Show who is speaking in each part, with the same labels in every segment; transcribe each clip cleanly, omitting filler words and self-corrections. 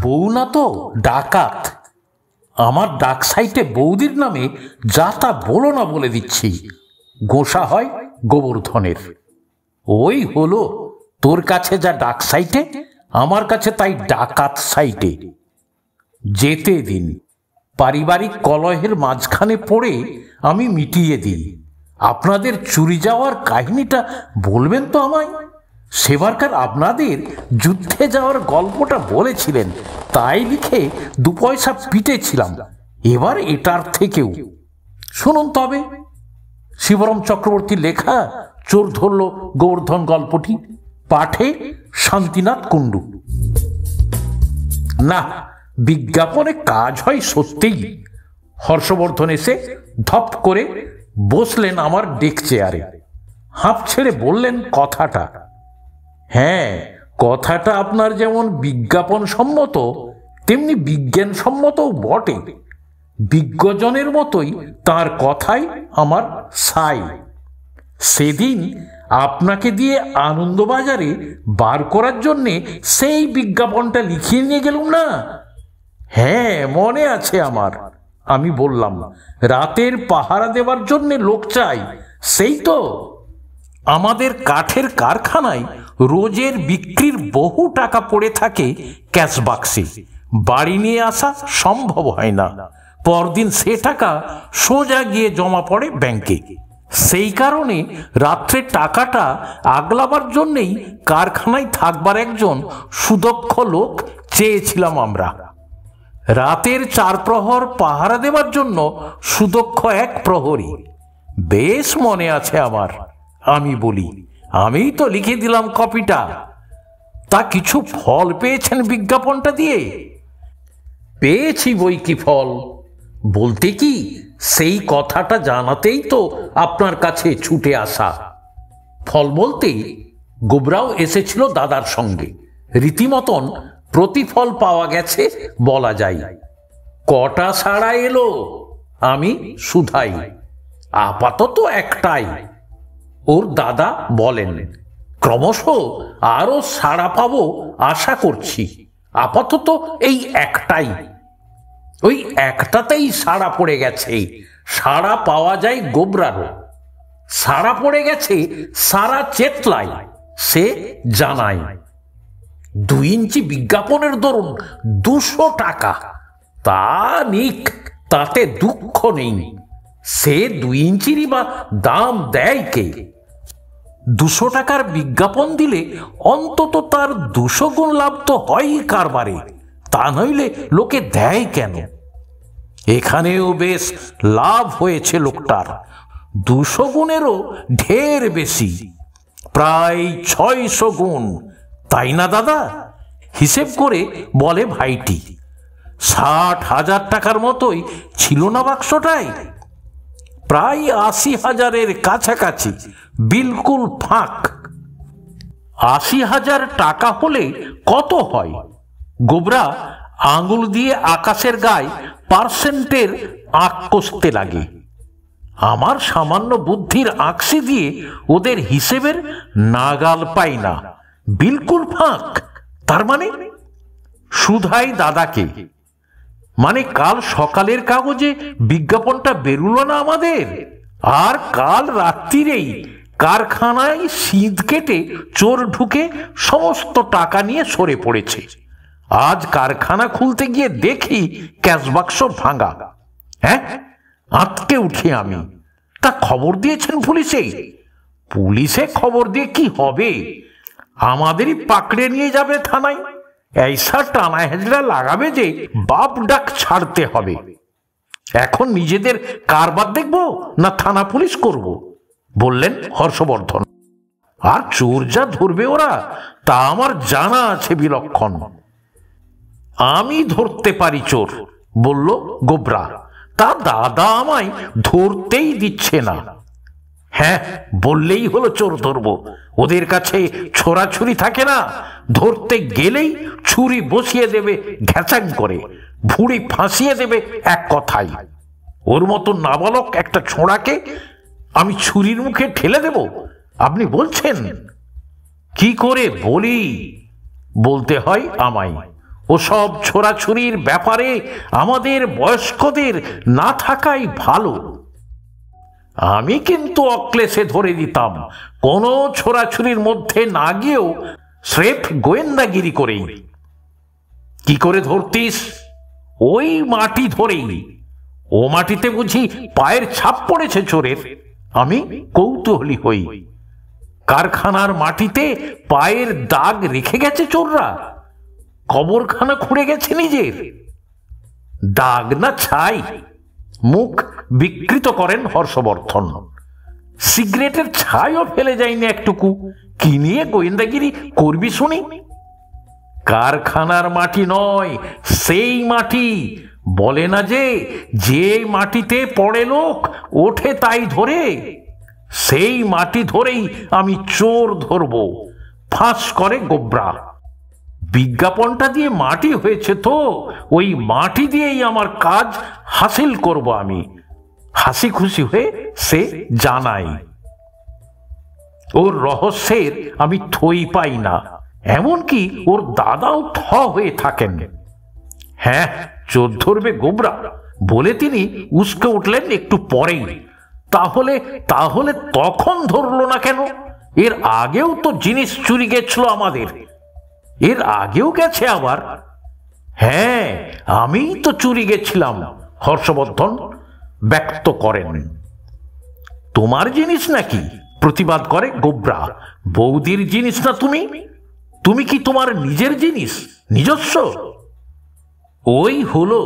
Speaker 1: বউ না তো ডাকাত। আমার ডাক সাইটে বৌদির নামে যা তা বলো না বলে দিচ্ছি। গোসা হয় গোবর্ধনের। ওই হলো তোর কাছে যা ডাক সাইটে, আমার কাছে তাই ডাকাত সাইটে। যেতে দিন, পারিবারিক কলহের মাঝখানে পড়ে আমি মিটিয়ে দিই। আপনাদের চুরি যাওয়ার কাহিনীটা বলবেন তো আমায়? সেবারকার আপনাদের যুদ্ধে যাওয়ার গল্পটা বলেছিলেন, তাই লিখে 2 পয়সা পিটেছিলাম। এবার এটার থেকেও শুনুন তবে। শিবরাম চক্রবর্তীর লেখা চোর ধরল গোবর্ধন গল্পটি, পাঠে শান্তিনাথ কুণ্ডু। না, বিজ্ঞাপনে কাজ হয় সত্যিই। হর্ষবর্ধন এসে ধপ করে বসলেন আমার ডেক চেয়ারে। হাঁপ ছেড়ে বললেন কথাটা। হ্যাঁ, কথাটা আপনার যেমন বিজ্ঞাপন সম্মত তেমনি বিজ্ঞানসম্মতও বটে। বিজ্ঞজনের মতোই তার কথাই আমার সাই। সেদিন আপনাকে দিয়ে আনন্দবাজারে বার করার জন্যে সেই বিজ্ঞাপনটা লিখিয়ে নিয়ে গেলুম না? হ্যাঁ, মনে আছে আমার। আমি বললাম, রাতের পাহারা দেওয়ার জন্যে লোক চাই, সেই তো? আমাদের কাঠের কারখানায় রোজের বিক্রির বহু টাকা পড়ে থাকে ক্যাশ বাক্সে। বাড়ি নিয়ে আসা সম্ভব হয় না। পরদিন সে টাকা সোজা গিয়ে জমা পড়ে ব্যাংকে। সেই কারণে রাত্রে টাকাটা আগলাবার জন্যেই কারখানায় থাকবার একজন সুদক্ষ লোক চেয়েছিলাম আমরা। রাতের 4 প্রহর পাহারা দেবার জন্য সুদক্ষ 1 প্রহরী। বেশ মনে আছে আমার। আমি বলি, আমিই তো লিখে দিলাম কপিটা। তা কিছু ফল পেয়েছেন বিজ্ঞাপনটা দিয়ে? পেয়েছি বই কি ফল। বলতে কি, সেই কথাটা জানাতেই তো আপনার কাছে ছুটে আসা। ফল বলতে গোবরাও এসেছিল দাদার সঙ্গে। রীতিমতন প্রতিফল পাওয়া গেছে বলা যায়। কটা সাড়া এলো আমি শুধাই। আপাতত একটাই। ওর দাদা বলেন, ক্রমশ আরো সাড়া পাবো আশা করছি। আপাতত এই একটাই। ওই একটাতেই সাড়া পড়ে গেছে। সাড়া পাওয়া যায় গোবরারও। সাড়া পড়ে গেছে সারা চেতলায়, সে জানায়। 2 ইঞ্চি বিজ্ঞাপনের দরুন 200 টাকা। তা নিক, তাতে দুঃখ নেই। সে 2 ইঞ্চিরই বা দাম দেয় কে? 200 টাকার বিজ্ঞাপন দিলে অন্তত তার 200 গুণ লাভ তো হয়ই কারবারে। তা নইলে লোকে দেয় কেন? এখানেও বেশ লাভ হয়েছে লোকটার। 200 গুণেরও ঢের বেশি, প্রায় 600 গুণ। তাই না দাদা? হিসেব করে বলে ভাইটি। 60,000 টাকার মতোই ছিল না বাক্সটায়? প্রায় 80,000-এর কাছাকাছি, বিলকুল ফাঁক। 80,000 টাকা হলে কত হয়? গোবরা আঙুল দিয়ে আকাশের গায়ে পার্সেন্টের আঁক কষতে লাগে। আমার সামান্য বুদ্ধির আঁকশি দিয়ে ওদের হিসেবের নাগাল পাই না। বিলকুল ফাঁক। তার মানে? শুধাই দাদাকে, মানে কাল সকালের কাগজে বিজ্ঞাপনটা বেরুলো না আমাদের? আর কাল রাত্রিরেই কারখানায় সিঁধ কেটে চোর ঢুকে সমস্ত টাকা নিয়ে সরে পড়েছে। আজ কারখানা খুলতে গিয়ে দেখি ক্যাশ বাক্স ভাঙা। হ্যাঁ, আঁতকে উঠি আমি। তা খবর দিয়েছেন পুলিশে? পুলিশে খবর দিয়ে কি হবে? আমাদেরই পাকড়ে নিয়ে যাবে থানায়। এইসা টানা হেজড়া লাগাবে যে বাপ ডাক ছাড়তে হবে। এখন নিজেদের কারবার দেখব না থানা পুলিশ করব, বললেন হর্ষবর্ধন। আর চোর যা ধরবে ওরা, তা আমার জানা আছে বিলক্ষণ। আমি ধরতে পারি চোর, বলল গোবরা। তা দাদা আমায় ধরতেই দিচ্ছে না। হ্যাঁ, বললেই হলো চোর ধরবো। ওদের কাছে ছোড়াছুরি থাকে না। ধরতে গেলেই ছুরি বসিয়ে দেবে ঘ্যাচাং করে, ভুঁড়ি ফাঁসিয়ে দেবে এক কথাই। ওর মতো নাবালক একটা ছোঁড়াকে আমি ছুরির মুখে ঠেলে দেব আপনি বলছেন? কি করে বলি? বলতে হয় আমায়। ওসব ছোড়াছুরির ব্যাপারে আমাদের বয়স্কদের না থাকাই ভালো। আমি কিন্তু অক্লেশে ধরে দিতাম, কোনো ছোড়াছুরির মধ্যে না গিয়েও স্রেফ গোয়েন্দাগিরি করেই। কি করে ধরতিস? ওই মাটি ধরেই। ও মাটিতে বুঝি পায়ের ছাপ পড়েছে চোরের? আমি কৌতূহলী হই। কারখানার মাটিতে পায়ের দাগ রেখে গেছে চোররা? কবরখানা খুঁড়ে গেছে নিজের? দাগ না ছাই? মুখ বিকৃত করেন হর্ষবর্ধন। সিগারেটের ছাইও ফেলে যায়নি একটুকু। কি নিয়ে গোয়েন্দাগিরি করবি শুনি? কারখানার মাটি নয়, সেই মাটি। বলে না যে মাটিতে পড়ে লোক ওঠে তাই ধরে। সেই মাটি ধরেই আমি চোর ধরব, ফাঁস করে গোবরা। বিজ্ঞাপনটা দিয়ে মাটি হয়েছে তো, ওই মাটি দিয়েই আমার কাজ হাসিল করব আমি। হাসি খুশি হয়ে সে জানাই। ওর রহস্যের আমি থই পাই না, এমনকি ওর দাদাও থ হয়ে থাকেন। হ্যাঁ, চোর ধরবে গোবরা বলে তিনি উস্কে উঠলেন একটু পরেই। তাহলে তখন ধরলো না কেন? এর আগেও তো জিনিস চুরি গেছিল আমাদের, এর আগেও গেছে আবার। হ্যাঁ, আমি তো চুরি গেছিলাম, হর্ষবর্ধন ব্যক্ত করেন। তোমার জিনিস নাকি? প্রতিবাদ করে গোবরা। বৌদির জিনিস না তুমি? তুমি কি তোমার নিজের জিনিস, নিজস্ব? ওই হলো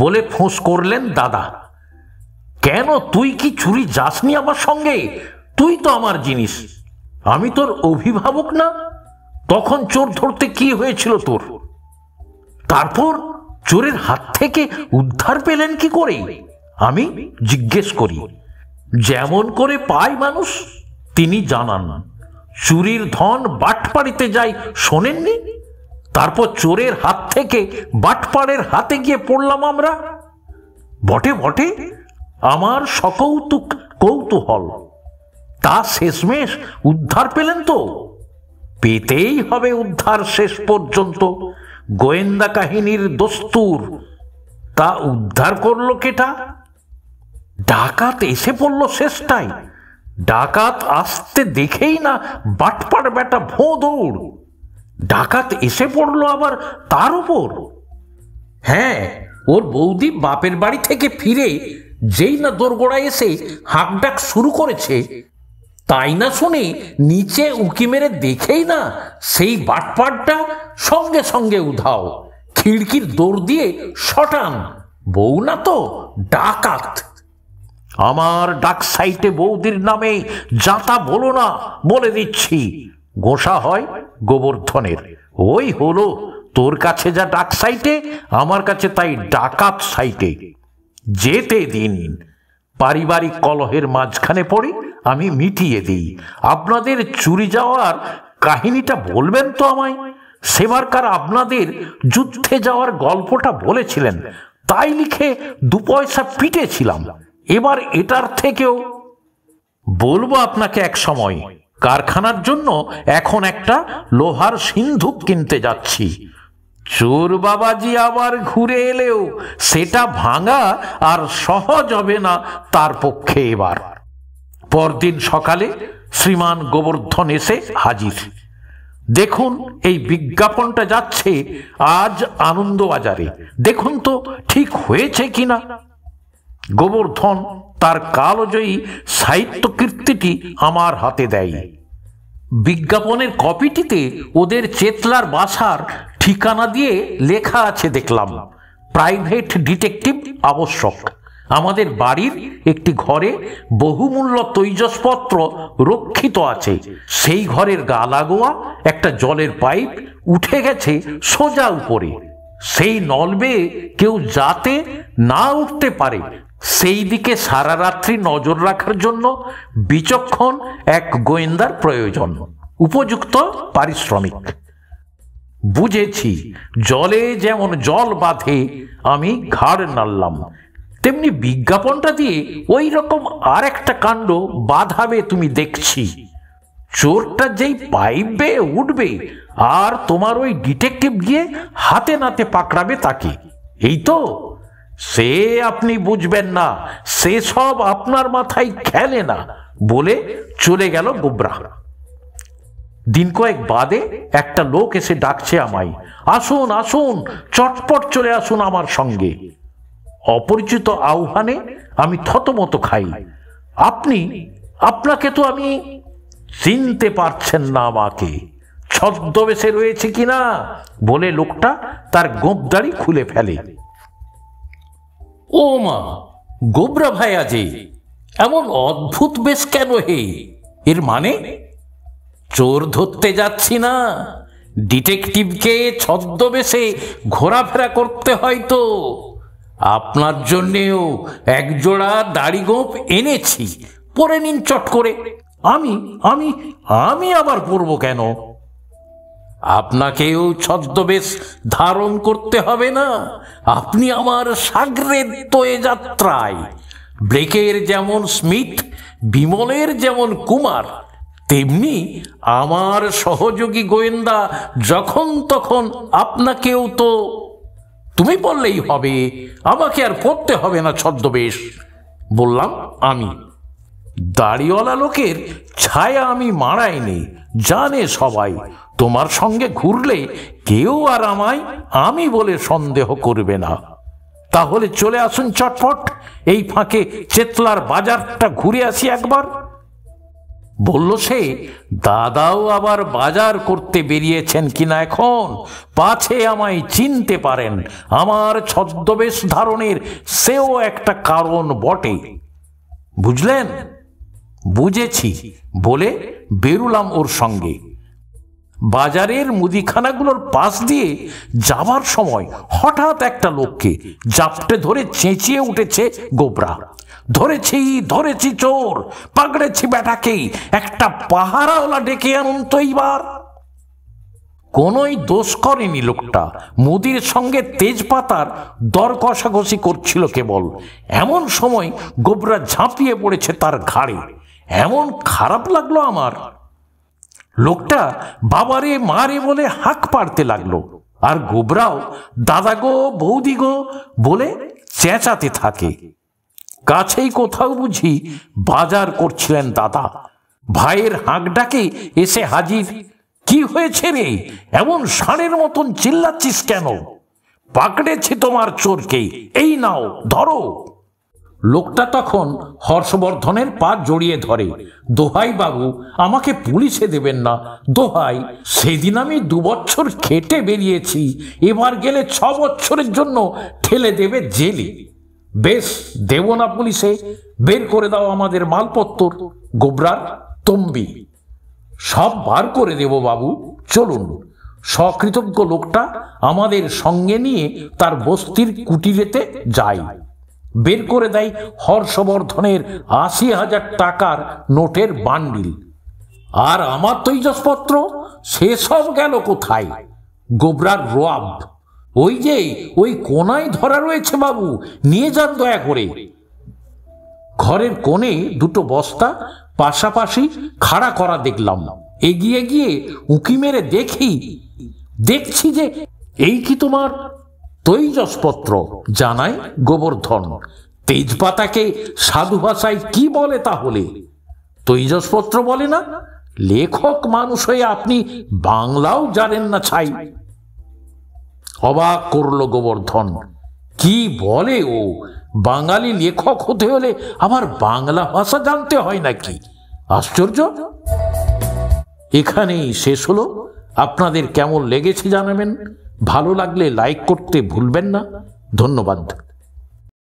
Speaker 1: বলে ফোঁস করলেন দাদা। কেন, তুই কি চুরি যাসনি আমার সঙ্গে? তুই তো আমার জিনিস, আমি তোর অভিভাবক না? তখন চোর ধরতে কি হয়েছিল তোর? তারপর চোরের হাত থেকে উদ্ধার পেলেন কি করে? আমি জিজ্ঞেস করি। যেমন করে পায় মানুষ তিনি জানান। চুরির ধন বাটপাড়িতে যায় শোনেননি? তারপর চোরের হাত থেকে বাটপাড়ের হাতে গিয়ে পড়লাম আমরা। বটে বটে, আমার সকৌতুক কৌতূহল। তা শেষমেশ উদ্ধার পেলেন তো? পেতেই হবে উদ্ধার শেষ পর্যন্ত। গোয়েন্দা কাহিনীর দস্তুর। তা উদ্ধার করলো কেটা? ডাকাত এসে পড়ল শেষটাই। ডাকাত আসতে দেখেই না বাটপাড় বেটা ভোঁ দৌড়। ডাকাত এসে পড়লো আবার তার উপর। হ্যাঁ, ওর বৌদি বাপের বাড়ি থেকে ফিরে যেই না দোরগোড়ায় এসে হাঁকডাক শুরু করেছে, তাই না শুনে নিচে উঁকি মেরে দেখেই না সেই বাটপাড়টা সঙ্গে সঙ্গে উধাও। খিড়কির দৌড় দিয়ে শটান। বউ না তো, ডাকাত। আমার ডাক সাইটে বৌদির নামে যাতা বলো না, বলে দিচ্ছি। গোসা হয় গোবর্ধনের। ওই হলো তোর কাছে যা ডাক সাইটে, আমার কাছে তাই ডাকাত সাইটে। যেতে দিন। পারিবারিক কলহের মাঝখানে পড়ে আমি মিটিয়ে দিই। আপনাদের চুরি যাওয়ার কাহিনীটা বলবেন তো আমায়? সেবারকার আপনাদের যুদ্ধে যাওয়ার গল্পটা বলেছিলেন, তাই লিখে 2 পয়সা পিটেছিলাম। এবার এটার থেকেও বলবো আপনাকে এক সময়। কারখানার জন্য এখন একটা লোহার সিন্ধুক কিনতে যাচ্ছি। চোর বাবাজি আবার ঘুরে এলেও সেটা ভাঙা আর সহজ হবে না তার পক্ষে এবার। পরদিন সকালে শ্রীমান গোবর্ধন এসে হাজির। দেখুন, এই বিজ্ঞাপনটা যাচ্ছে আজ আনন্দবাজারে, দেখুন তো ঠিক হয়েছে কিনা। গোবর্ধন তার কালজয়ী সাহিত্য কীর্তিটি আমার হাতে দেয়। বিজ্ঞাপনের কপিটিতে ওদের চেতলার বাসার ঠিকানা দিয়ে লেখা আছে দেখলাম, প্রাইভেট ডিটেকটিভ আবশ্যক। আমাদের বাড়ির একটি ঘরে বহুমূল্য তৈজসপত্র রক্ষিত আছে। সেই ঘরের গা লাগোয়া একটা জলের পাইপ উঠে গেছে সোজা উপরে। সেই নল বেয়ে কেউ যাতে না উঠতে পারে সেই দিকে সারা রাত্রি নজর রাখার জন্য বিচক্ষণ এক গোয়েন্দার প্রয়োজন, উপযুক্ত পারিশ্রমিক। বুঝেছি, জলে যেমন জল বাঁধে আমি ঘাড় নাড়লাম, তেমনি বিজ্ঞাপনটা দিয়ে ওই রকম আর একটা কাণ্ড বাঁধাবে তুমি দেখছি। চোরটা যেই পাইপ বেয়ে উঠবে আর তোমার ওই ডিটেকটিভ গিয়ে হাতে নাতে পাকড়াবে তাকে, এই তো? সে আপনি বুঝবেন না, সে সব আপনার মাথায় খেলে না বলে চলে গেল গোবরা। দিন কয়েক বাদে একটা লোক এসে ডাকছে আমায়, আসুন আসুন, চটপট চলে আসুন আমার সঙ্গে। অপরিচিত আহ্বানে আমি থতমত খাই। আপনাকে তো আমি চিনতে পারছেন না, আমাকে ছদ্মবেশে রয়েছে কিনা বলে লোকটা তার গোঁপদাড়ি খুলে ফেলে। ও মা, গোবরা ভাইয়া যে এমন অদ্ভুত বেশ কেন হে? এর মানে? চোর ধরতে যাচ্ছি না, ডিটেকটিভকে ছদ্মবেশে ঘোরাফেরা করতে হয় তো। আপনার জন্যেও একজোড়া দাড়ি গোঁপ এনেছি, পরে নিন চট করে। আমি আমি আমি আবার পরব কেন? আপনাকেও ছদ্মবেশ ধারণ করতে হবে না, আপনি আমার সাগরের তোয়ে যাত্রায়। ব্রেকের যেমন স্মিথ, বিমলের যেমন কুমার, তেমনি আমার সহযোগী গোয়েন্দা যখন তখন আপনাকেও তো। তুমি বললেই হবে, আমাকে আর পড়তে হবে না ছদ্মবেশ। বললাম আমি। দাড়িওয়ালা লোকের ছায়া আমি মারাইনি, জানে সবাই। তোমার সঙ্গে ঘুরলে কেউ আর আমায় আমি বলে সন্দেহ করবে না। তাহলে চলে আসুন চটপট, এই ফাঁকে চেতলার বাজারটা ঘুরে আসি একবার। বলল সে, দাদাও আবার বাজার করতে বেরিয়েছেন কিনা এখন, পাছে আমায় চিনতে পারেন। আমার ছদ্মবেশ ধারণের সেও একটা কারণ বটে। বুঝলেন? বুঝেছি বলে বেরুলাম ওর সঙ্গে। বাজারের মুদিখানাগুলোর পাশ দিয়ে যাবার সময় হঠাৎ একটা লোককে জাপটে ধরে চেঁচিয়ে উঠেছে গোবরা, ধরেছি ধরেছি চোর, পাকড়েছি বেটাকে, একটা পাহারাওয়ালা ডেকে আনুন তো এইবার। কোনোই দোষ করেনি লোকটা, মুদির সঙ্গে তেজপাতার দর কষাকষি করছিল কেবল। এমন সময় গোবরা ঝাঁপিয়ে পড়েছে তার ঘাড়ে। এমন খারাপ লাগলো আমার। লোকটা বাবারে মারে বলে হাঁক পাড়তে লাগলো, আর গোবরাও দাদা গো বৌদি গো বলে চেঁচাতে থাকে। কাছেই কোথাও বুঝি বাজার করছিলেন দাদা। ভাইয়ের হাঁক ডাকে এসে হাজির। কি হয়েছে রে, এমন ষাঁড়ের মতন চিল্লাচ্ছিস কেন? পাকড়েছি তোমার চোরকে, এই নাও ধরো। লোকটা তখন হর্ষবর্ধনের পা জড়িয়ে ধরে, দোহাই বাবু, আমাকে পুলিশে দেবেন না, দোহাই। সেদিন আমি 2 বছর খেটে বেরিয়েছি, এবার গেলে 6 বছরের জন্য ঠেলে দেবে জেলে। বেশ, দেব না পুলিশে, বের করে দাও আমাদের মালপত্তর। গোবরার তম্বি। সব বার করে দেব বাবু, চলুন। সকৃতজ্ঞ লোকটা আমাদের সঙ্গে নিয়ে তার বস্তির কুটিরেতে যায়। বের করে দেয় হর্ষবর্ধনের 80,000 টাকার নোটের বান্ডিল। আর আমার তৈজসপত্র সেসব গেল কোথায়? গোবরার রোয়াব ওই যে ওই কোনায় ধরা রয়েছে বাবু, নিয়ে যান দয়া করে। ঘরের কোণে 2টো বস্তা পাশাপাশি খাড়া করা দেখলাম। এগিয়ে গিয়ে উঁকি মেরে দেখছি যে এই কি তোমার তৈজসপত্র? জানায় গোবর্ধন। তেজপাতাকে সাধু ভাষায় কি বলে তাহলে? তৈজসপত্র বলে না? লেখক মানুষ হয়ে আপনি বাংলাও জানেন না ছাই। অবাক করল গোবর্ধন। কি বলে ও? বাঙালি লেখক হতে হলে আবার বাংলা ভাষা জানতে হয় নাকি? আশ্চর্য। এখানেই শেষ হলো। আপনাদের কেমন লেগেছে জানাবেন। ভালো লাগলে লাইক করতে ভুলবেন না। ধন্যবাদ।